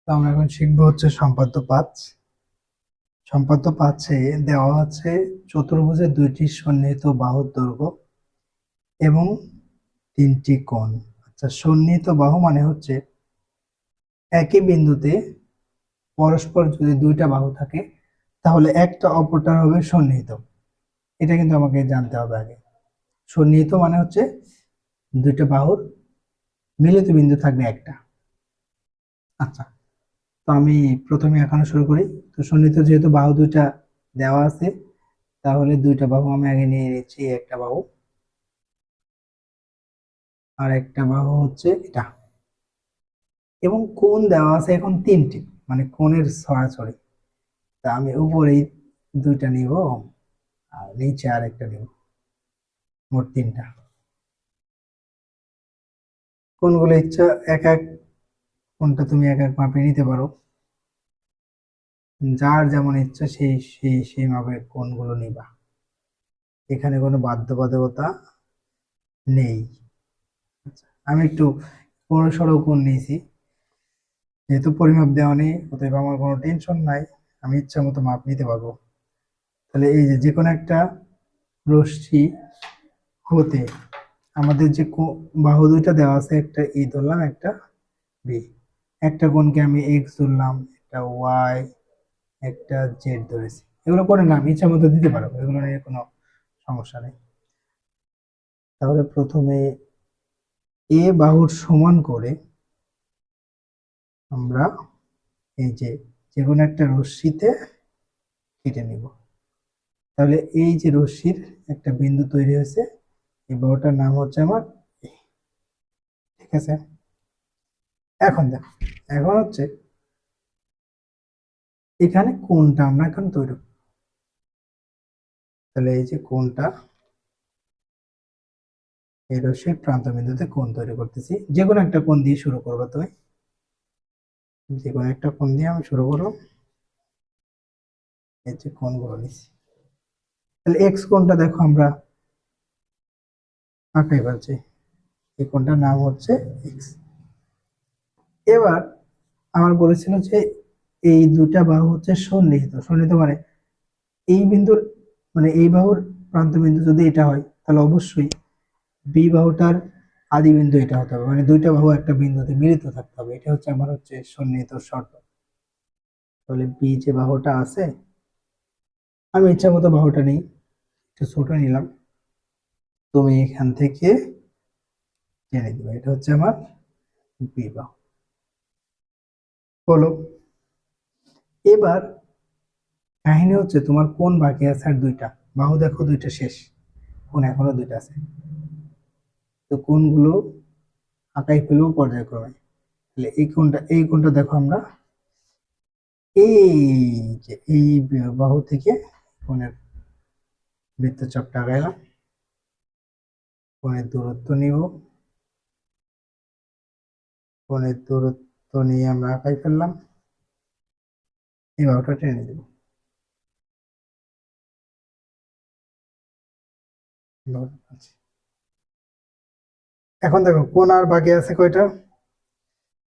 তো আমরা এখন শিখবো হচ্ছে সম্পাদ্য ৫। সম্পাদ্য ৫-এ দেওয়া আছে চতুর্ভুজের দুইটি সন্নিহিত বাহুর দৈর্ঘ্য এবং তিনটি কোণ। আচ্ছা, সন্নিহিত বাহু মানে হচ্ছে একই বিন্দুতে পরস্পর যদি দুইটা বাহু থাকে তাহলে একটা অপরটার হবে সন্নিহিত। এটা কিন্তু আমাকে জানতে হবে আগে। সন্নিহিত মানে হচ্ছে দুইটা বাহুর মিলিত বিন্দু থাকবে একটা। আচ্ছা, তো আমি প্রথমে এখানে শুরু করি। তো সন্নিহিত যেহেতু বাহু দুইটা দেওয়া আছে, তাহলে দুইটা বাহু আমি আগে নিয়ে নিচ্ছি। একটা বাহু আর একটা বাহু হচ্ছে এটা, এবং কোণ দেওয়া আছে এখন তিনটি, মানে কোণের ছড়াছড়ি। তা আমি উপরেই দুইটা নিব আর নিচে আর একটা নিব, মোট তিনটা। কোণগুলো ইচ্ছা এক এক, কোণটা তুমি এক এক মাপে নিতে পারো, যার যেমন ইচ্ছা সেই সেই সেই মাপে কোণগুলো নিবা। এখানে কোনো বাধ্যবাধকতা নেই। আচ্ছা, আমি একটু বড় সড়ো কোণ নিয়েছি, যেহেতু পরিমাপ দেওয়া নেই অতএব আমার কোনো টেনশন নাই, আমি ইচ্ছা মতো মাপ নিতে পারবো। তাহলে এই যে যে কোনো একটা রশ্মি হতে আমাদের যে বাহু দুইটা দেওয়া আছে, একটা ই ধরলাম, একটা বি। একটা কোণকে আমি এক্স ধরলাম, একটা ওয়াই, একটা জেড ধরেছি। এগুলো করে না আমি ইচ্ছা মতো দিতে পারবো, এগুলো নিয়ে কোনো সমস্যা নেই। তাহলে প্রথমে এ বাহুর সমান করে আমরা এই যে যে কোনো একটা রশ্মিতে কেটে নিব। তাহলে এই যে রশ্মির একটা বিন্দু তৈরি হয়েছে, এই বাহুটার নাম হচ্ছে আমার A। ঠিক আছে, এখন দেখো, এখন হচ্ছে এখানে কোণটা আমরা এখন তৈরি করব। তাহলে এই যে কোণটা, এই রশ্মির প্রান্ত বিন্দুতে কোণ তৈরি করতেছি। যে কোনো একটা কোণ দিয়ে শুরু করবো তুমি, যে কোনো একটা কোণ দিয়ে আমি শুরু করলাম। এই যে কোণগুলো নিচ্ছি, তাহলে এক্স কোণটা দেখো আমরা আঁকাই পাচ্ছি, এই কোণটার নাম হচ্ছে এক্স। এবার আমার বলেছিল যে এই দুটা বাহু হচ্ছে সন্নিহিত। সন্নিহিত মানে এই বিন্দুর, মানে এই বাহুর প্রান্ত বিন্দু যদি এটা হয়, তাহলে অবশ্যই বি বাহুটার আদি বিন্দু এটা হতে হবে, মানে দুইটা বাহু একটা বিন্দুতে মিলিত থাকতে হবে। এটা হচ্ছে আমার হচ্ছে সন্নিহিত শর্ত। তাহলে বি যে বাহুটা আছে, আমি ইচ্ছা মতো বাহুটা নিই, একটু ছোট নিলাম, তুমি এখান থেকে জেনে দিবে এটা হচ্ছে আমার বি বাহু। বলো, এবার কাহিনী হচ্ছে তোমার কোন বাকি আছে আর দুইটা বাহু দেখো, দুইটা শেষ, কোন এখনো দুইটা আছে। তো কোনগুলো আঁকাই ফেলবো পর্যায়ক্রমে। তাহলে এই কোণটা দেখো আমরা এই যে এই বাহু থেকে কোণের বৃত্তচাপটা আঁকাইলাম, কোণের দূরত্ব নিব, কোণের দূরত্ব নিয়ে আমরা আঁকাই ফেললাম, এই বাহুটা টেনে দেব। এখন দেখো কোণ আর বাকি আছে কয়টা?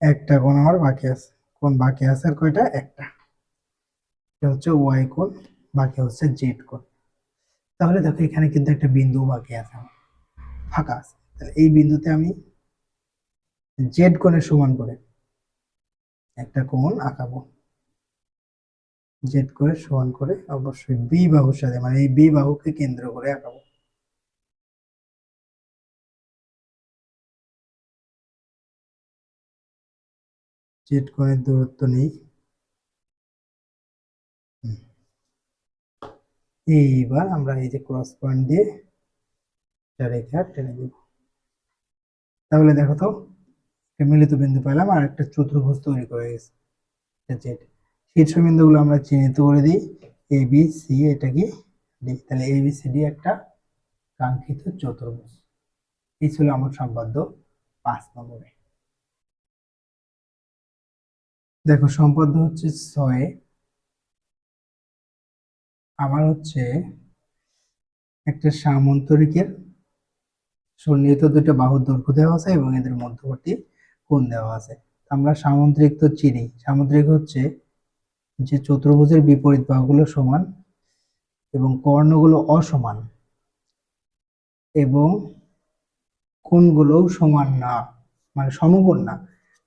একটা কোণ আমার বাকি আছে। কোণ বাকি আছে আর কয়টা? একটা। এটা হচ্ছে ওয়াই কোণ, বাকি হচ্ছে জেড কোণ। তাহলে দেখো এখানে কিন্তু একটা বিন্দু বাকি আছে আমার, ফাঁকা আছে। তাহলে এই বিন্দুতে আমি জেড কোণের সমান করে একটা কোণ আঁকাবো। জেড কোণের সমান করে অবশ্যই বি বাহুর সাথে, মানে এই বি বাহুকে কেন্দ্র করে আঁকাবো। জেড কোণের দূরত্ব নেই, এইবার আমরা এই যে ক্রস পয়েন্ট দিয়ে একটা রেখা টেনে দিব। তাহলে দেখো তো, একটা মিলিত বিন্দু পেলাম আর একটা চতুর্ভুজ তৈরি করে গেছে জেড। শীর্ষবিন্দুগুলো আমরা চিহ্নিত করে দিই, এ বি সি, এটা কি ডি। তাহলে এ বি সি ডি একটা কাঙ্ক্ষিত চতুর্ভুজ। এই ছিল আমার সম্পাদ্য 5 নম্বরে। দেখো সম্পাদ্য হচ্ছে 6, আমার হচ্ছে একটা সামান্তরিকের সন্নিহিত দুটো বাহুর দৈর্ঘ্য দেওয়া আছে এবং এদের মধ্যবর্তী কোণ দেওয়া আছে। আমরা সামুদ্রিক তো চিনি, সামুদ্রিক হচ্ছে যে চতুর্ভুজের বিপরীত বাহুগুলো সমান এবং কর্ণগুলো অসমান এবং কোণগুলোও সমান না, মানে সমকোণ না,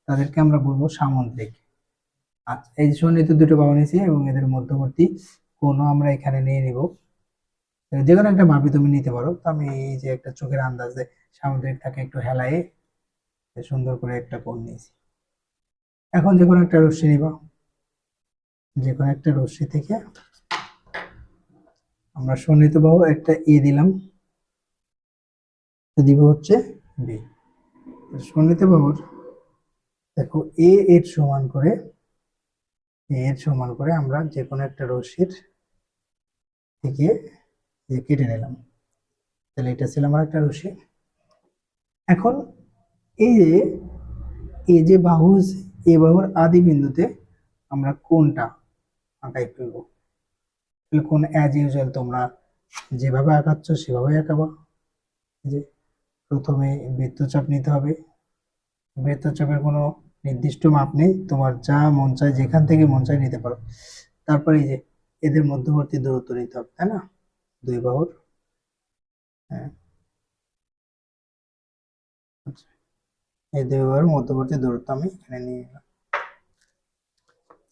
তাদেরকে আমরা বলবো সামুদ্রিক। আচ্ছা, এই সন্নিহিত দুটো বাহু নিয়েছি এবং এদের মধ্যবর্তী কোণও আমরা এখানে নিয়ে নিব। যে কোনো একটা মাপই তুমি নিতে পারো। তো আমি এই যে একটা চোখের আন্দাজে সামুদ্রিক থাকে একটু হেলায় সুন্দর করে একটা কোণ নিয়েছি। এখন যে কোনো একটা রশ্মি নিবা, যে কোনো একটা রশ্মি থেকে আমরা সন্নিহিত বাহু একটা এ দিলাম, দিব হচ্ছে বি। সন্নিহিত বাহুর দেখো এ এর সমান করে, এর সমান করে আমরা যে কোনো একটা রশ্মির থেকে কেটে নিলাম। তাহলে এটা ছিল আমার একটা রশ্মি। এখন এই যে বাহু, এ বাহুর আদি বিন্দুতে আমরা কোনটা আঁকাই ফেলবো। কোন অ্যাজ ইউজুয়াল তোমরা যেভাবে আঁকাচ্ছ সেভাবে আঁকাবা। যে প্রথমে বৃত্তচাপ নিতে হবে, বৃত্তচাপের কোনো নির্দিষ্ট মাপ নেই, তোমার যা মন চায় যেখান থেকে মন চায় নিতে পারো। তারপরে এই যে এদের মধ্যবর্তী দূরত্ব নিতে হবে, তাই না, দুই বাহুর। হ্যাঁ, আচ্ছা, এই দুই বাহুর মধ্যবর্তী দূরত্ব আমি এখানে নিয়ে নিলাম।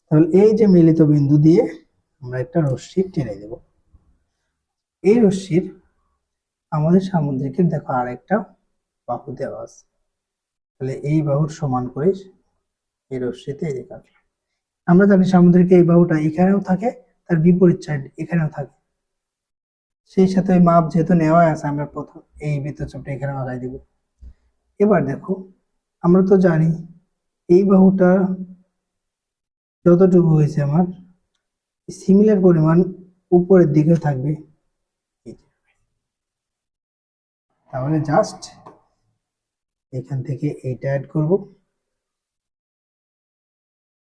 তাহলে এই যে মিলিত বিন্দু দিয়ে আমরা একটা রশ্মি টেনে দেব। এই রশ্মির আমাদের সামুদ্রিকের দেখো আর একটা বাহু দেওয়া আছে, তাহলে এই বাহুর সমান করে এই রশ্মিতে এই যে কাটলাম। আমরা জানি সামুদ্রিকে এই বাহুটা এখানেও থাকে, তার বিপরীত সাইড এখানেও থাকে। সেই সাথে ওই মাপ যেহেতু নেওয়া আছে, আমরা প্রথম এই বৃত্তচাপটা এখানে লাগাই দিব। এবার দেখো আমরা তো জানি এই বাহুটা যতটুকু হয়েছে আমার সিমিলার পরিমাণ উপরের দিকেও থাকবে। তাহলে জাস্ট এখান থেকে এইটা অ্যাড করব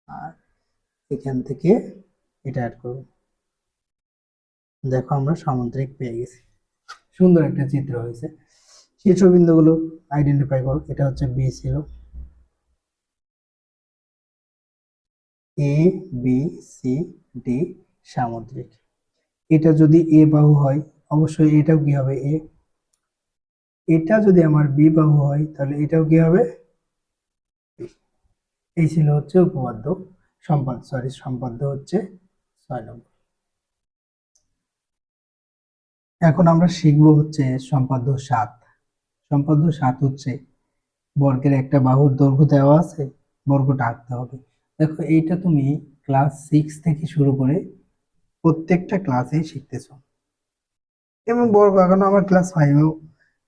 আর এখান থেকে এটা অ্যাড করব। দেখো আমরা সামুদ্রিক পেয়ে গেছি, সুন্দর একটা চিত্র হয়েছে। শীর্ষবিন্দুগুলো আইডেন্টিফাই করো। এটা হচ্ছে বি ছিল, এ বি সি ডি সামুদ্রিক। এটা যদি এ বাহু হয় অবশ্যই এটাও কি হবে এ। এটা যদি আমার বি বাহু হয় তাহলে এটাও কি হবে। এই ছিল হচ্ছে উপপাদ্য, সম্পাদ্য হচ্ছে 6 নম্বর। এখন আমরা শিখব হচ্ছে সম্পাদ্য 7। সম্পাদ্য 7 হচ্ছে বর্গের একটা বাহুর দৈর্ঘ্য দেওয়া আছে, বর্গটা আঁকতে হবে। দেখো এইটা তুমি ক্লাস 6 থেকে শুরু করে প্রত্যেকটা ক্লাসেই শিখতেছো এবং বর্গ এখনো আমার ক্লাস 5এও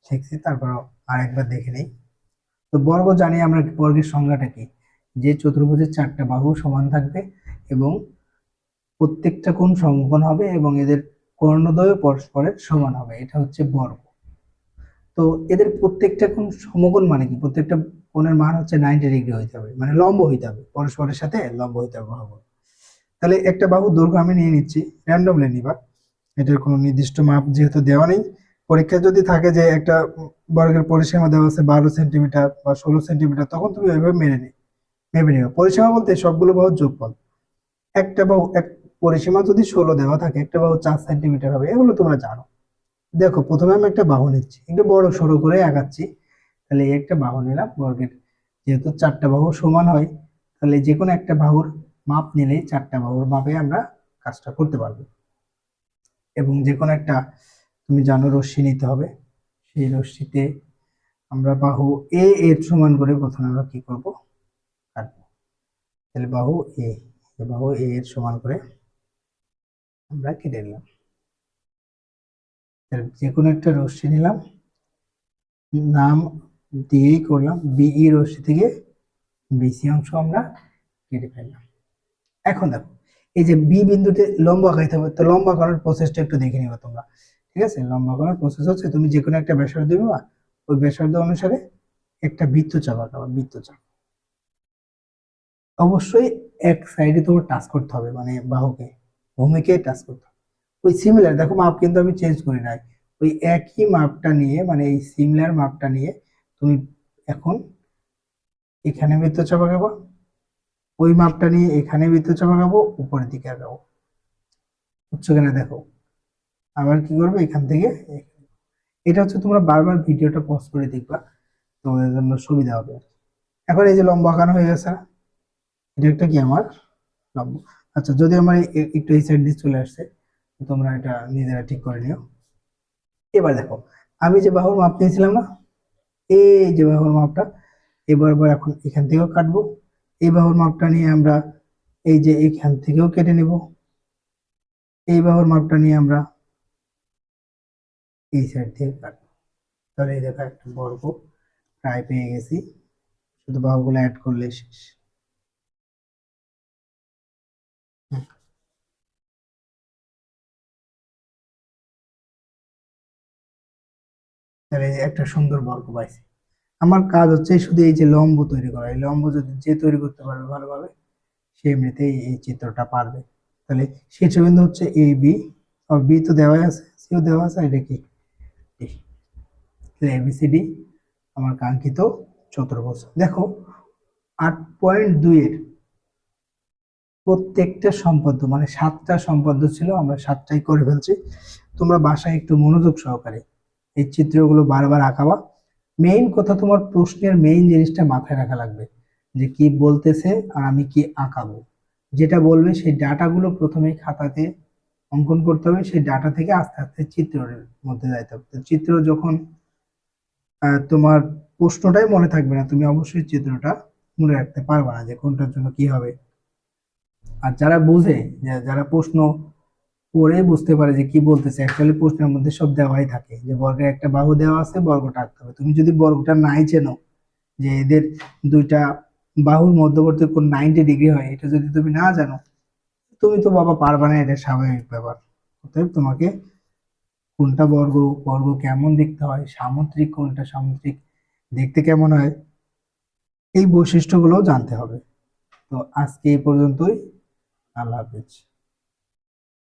শিখছি, তারপর আরেকবার দেখে নেই। তো বর্গ জানি আমরা, বর্গের সংজ্ঞাটা কি, যে চতুর্ভুজের 4টা বাহু সমান থাকবে এবং প্রত্যেকটা কোণ সমকোণ হবে এবং এদের কর্ণদ্বয় পরস্পরের সমান হবে, এটা হচ্ছে বর্গ। তো এদের প্রত্যেকটা কোণ সমকোণ মানে কি, প্রত্যেকটা কোণের মান হচ্ছে 90 ডিগ্রি হইতে হবে, মানে লম্ব হইতে হবে, পরস্পরের সাথে লম্ব হইতে হবে বাহু। তাহলে একটা বাহুর দৈর্ঘ্য আমি নিয়ে নিচ্ছি, র্যান্ডমলি নিবা, এটার কোনো নির্দিষ্ট মাপ যেহেতু দেওয়া নেই। পরীক্ষায় যদি থাকে যে একটা বর্গের পরিসীমা দেওয়া আছে 12 সেন্টিমিটার বা 16 সেন্টিমিটার, তখন তুমি ওইভাবে মেপে নিবে। পরিসীমা বলতে সবগুলো বাহুর যোগফল। একটা বাহু এক পরিসীমা যদি 16 দেওয়া থাকে, একটা বাহু 4 সেন্টিমিটার হবে, এগুলো তোমরা জানো। দেখো প্রথমে আমি একটা বাহু নিচ্ছি, একটু বড় সড়ো করে আগাচ্ছি। তাহলে এই একটা বাহু নিলাম বর্গের, যেহেতু 4টা বাহু সমান হয়, তাহলে যে কোনো একটা বাহুর মাপ নিলে 4টা বাহুর মাপে আমরা কাজটা করতে পারবো। এবং যে কোনো একটা তুমি জানো রশ্মি নিতে হবে, সেই রশ্মিতে আমরা বাহু এ এর সমান করে প্রথমে আমরা কি করব, কাটবো। তাহলে বাহু এ, বাহু এ এর সমান করে আমরা কেটে নিলাম। যে কোনো একটা রশ্মি নিলাম, নাম দিয়েই করলাম, বিই রশ্মি থেকে বিসি অংশ আমরা কেটে ফেললাম। এখন দেখো এই যে বি বিন্দুতে লম্ব আঁকাইতে হবে, তো লম্ব আঁকানোর প্রসেসটা একটু দেখে নিবা তোমরা। ঠিক আছে, লম্ব আঁকানোর প্রসেস হচ্ছে তুমি যে কোনো একটা ব্যাসার্ধ দিবা, ওই ব্যাসার্ধ অনুসারে একটা বৃত্তচাপ আঁকাবা। বৃত্তচাপ অবশ্যই এক সাইডে তোমার টাচ করতে হবে, মানে বাহুকে, ভূমিকে টাচ করতে হবে। ওই সিমিলার, দেখো মাপ কিন্তু আমি চেঞ্জ করি নাই, ওই একই মাপটা নিয়ে, মানে এই সিমিলার মাপটা নিয়ে তুমি এখন এখানে বৃত্তচাপ আঁকাবো, ওই মাপটা নিয়ে এখানে বৃত্তচাপ আঁকাবো, উপরের দিকে আঁকাবো। বুঝছো কিনা দেখো। আবার কি করবে, এখান থেকে এটা হচ্ছে তোমরা বারবার ভিডিওটা পজ করে দেখবা, তোমাদের জন্য সুবিধা হবে। এখন এই যে লম্ব আঁকানো হয়ে গেছে না? এটা একটা কি আমার লম্ব। আচ্ছা, যদি আমার একটু এই সাইড দিয়ে চলে আসছে, তো তোমরা এটা নিজেরা ঠিক করে নিও। এবার দেখো, আমি যে বাহুর মাপ নিয়েছিলাম না, এই যে বাহুর মাপটা, এবার এখন এখান থেকেও কাটবো। এই বাহুর মাপটা নিয়ে আমরা এই যে এখান থেকেও কেটে নিব। এই বাহুর মাপটা নিয়ে আমরা এই সাইড থেকে কাটবো। তাহলে এই দেখো একটা বর্গ প্রায় পেয়ে গেছি, শুধু বাহুগুলো অ্যাড করলে শেষ। হুম, তাহলে এই যে একটা সুন্দর বর্গ পাইছি। আমার কাজ হচ্ছে শুধু এই যে লম্ব তৈরি করা। এই লম্ব যদি যে তৈরি করতে পারবে ভালোভাবে, সে এমনিতেই এই চিত্রটা পারবে। তাহলে শীর্ষবিন্দু হচ্ছে এ বি, আর বি তো দেওয়াই আছে, সিও দেওয়া আছে, এটা কি ডি। তাহলে এবিসিডি আমার কাঙ্ক্ষিত চতুর্ভুজ। দেখো 8.2 এর প্রত্যেকটা সম্পাদ্য, মানে 7টা সম্পাদ্য ছিল, আমরা 7টাই করে ফেলছি। তোমরা বাসায় একটু মনোযোগ সহকারে এই চিত্রগুলো বারবার আঁকাবা। মেইন কথা, তোমার প্রশ্নের মেইন জিনিসটা মাথায় রাখা লাগবে, যে কি বলতেছে আর আমি কি আঁকাবো। যেটা বলবে সেই ডাটাগুলো প্রথমে খাতাতে অঙ্কন করতে হবে, সেই ডাটা থেকে আস্তে আস্তে চিত্রের মধ্যে যাইতে হবে। তো চিত্র যখন তোমার প্রশ্নটাই মনে থাকবে না, তুমি অবশ্যই চিত্রটা মনে রাখতে পারবে না যে কোনটার জন্য কি হবে। আর যারা বোঝে, যারা প্রশ্ন পড়ে বুঝতে পারে যে কি বলতেছে, অ্যাকচুয়ালি প্রশ্নের মধ্যে সব দেওয়াই থাকে, যে বর্গের একটা বাহু দেওয়া আছে, বর্গটা আঁকতে হবে। তুমি যদি বর্গটা নাই চেনো, যে এদের দুইটা বাহুর মধ্যবর্তী কোণ 90 ডিগ্রি হয়, এটা যদি তুমি না জানো, তুমি তো বাবা পারবা না, এটা স্বাভাবিক ব্যাপার। অতএব তোমাকে কোনটা বর্গ, বর্গ কেমন দেখতে হয়, সামুদ্রিক কোনটা, সামুদ্রিক দেখতে কেমন হয়, এই বৈশিষ্ট্যগুলো জানতে হবে। তো আজকে এই পর্যন্তই। আল্লাহ হাফেজ।